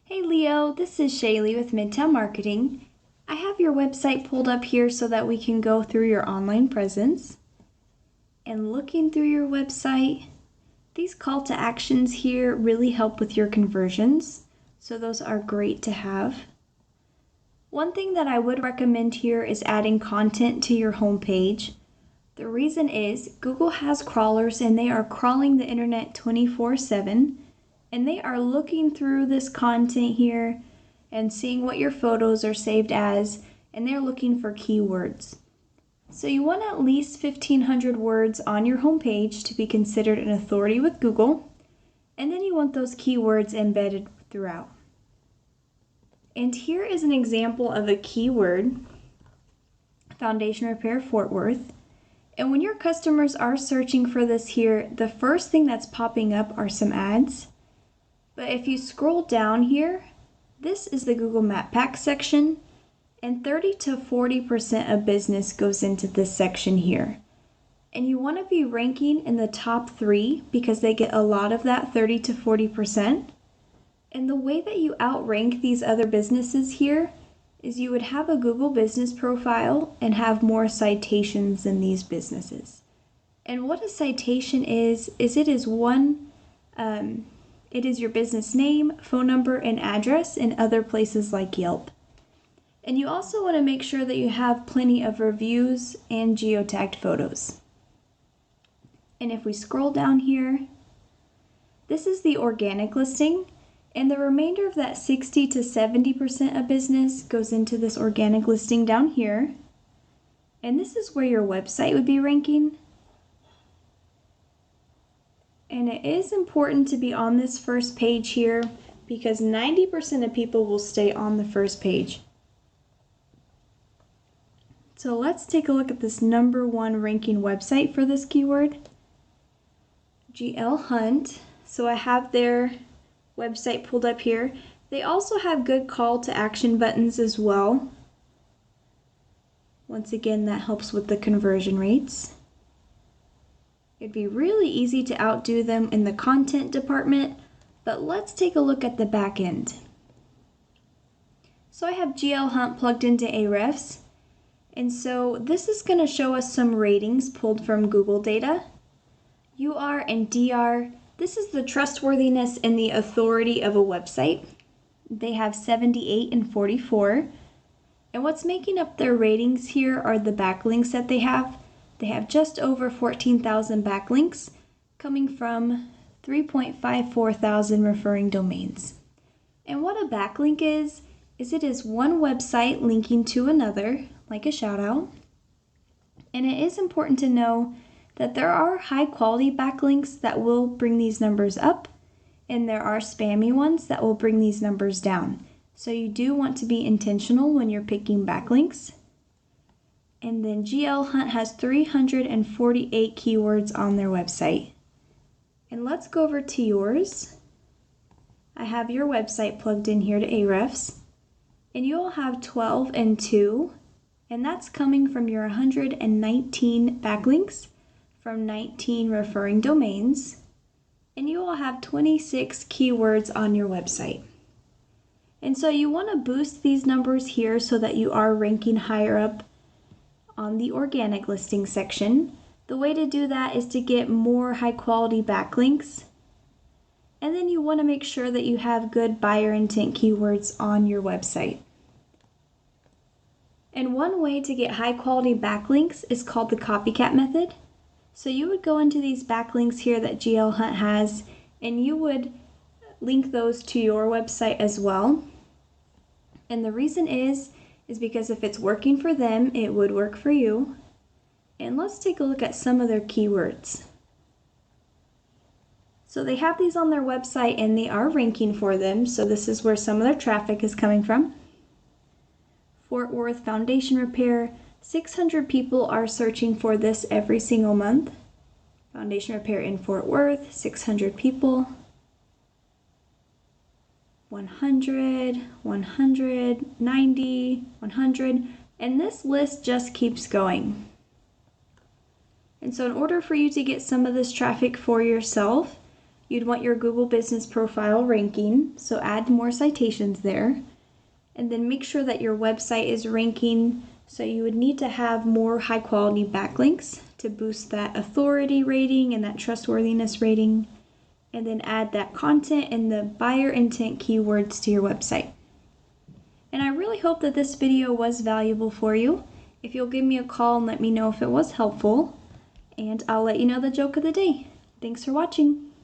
Hey Leo, this is Shaelee with Midtown Marketing. I have your website pulled up here so that we can go through your online presence. And looking through your website, these call to actions here really help with your conversions, so those are great to have. One thing that I would recommend here is adding content to your homepage. The reason is Google has crawlers and they are crawling the internet 24/7. And they are looking through this content here and seeing what your photos are saved as, and they're looking for keywords. So you want at least 1,500 words on your homepage to be considered an authority with Google, and then you want those keywords embedded throughout. And here is an example of a keyword, Foundation Repair Fort Worth. And when your customers are searching for this here, the first thing that's popping up are some ads. But if you scroll down here, this is the Google Map Pack section, and 30 to 40% of business goes into this section here. And you want to be ranking in the top 3 because they get a lot of that 30 to 40%. And the way that you outrank these other businesses here is you would have a Google business profile and have more citations than these businesses. And what a citation is it is it is your business name, phone number, and address in other places like Yelp. And you also want to make sure that you have plenty of reviews and geotagged photos. And if we scroll down here, this is the organic listing, and the remainder of that 60 to 70% of business goes into this organic listing down here. And this is where your website would be ranking. And it is important to be on this first page here because 90% of people will stay on the first page. So let's take a look at this #1 ranking website for this keyword, GL Hunt. So I have their website pulled up here. They also have good call to action buttons as well. Once again, that helps with the conversion rates. It'd be really easy to outdo them in the content department, but let's take a look at the back end. So I have GL Hunt plugged into Ahrefs, and so this is going to show us some ratings pulled from Google data. UR and DR, this is the trustworthiness and the authority of a website. They have 78 and 44. And what's making up their ratings here are the backlinks that they have. They have just over 14,000 backlinks coming from 3.54 thousand referring domains. And what a backlink is it is one website linking to another, like a shout out. And it is important to know that there are high quality backlinks that will bring these numbers up, and there are spammy ones that will bring these numbers down. So you do want to be intentional when you're picking backlinks. And then GL Hunt has 348 keywords on their website. And let's go over to yours. I have your website plugged in here to Ahrefs. And you'll have 12 and 2. And that's coming from your 119 backlinks from 19 referring domains. And you will have 26 keywords on your website. And so you want to boost these numbers here so that you are ranking higher up on the organic listing section. The way to do that is to get more high quality backlinks. And then you want to make sure that you have good buyer intent keywords on your website. And one way to get high quality backlinks is called the copycat method. So you would go into these backlinks here that GL Hunt has, and you would link those to your website as well. And the reason is because if it's working for them, it would work for you. And let's take a look at some of their keywords. So they have these on their website and they are ranking for them. So this is where some of their traffic is coming from. Fort Worth Foundation Repair, 600 people are searching for this every single month. Foundation Repair in Fort Worth, 600 people. 100, 100, 90, 100, and this list just keeps going. And so in order for you to get some of this traffic for yourself, You'd want your Google Business Profile ranking, so add more citations there. And then make sure that your website is ranking, so you would need to have more high quality backlinks to boost that authority rating and that trustworthiness rating. And then add that content and the buyer intent keywords to your website. And I really hope that this video was valuable for you. If you'll give me a call and let me know if it was helpful, and I'll let you know the joke of the day. Thanks for watching.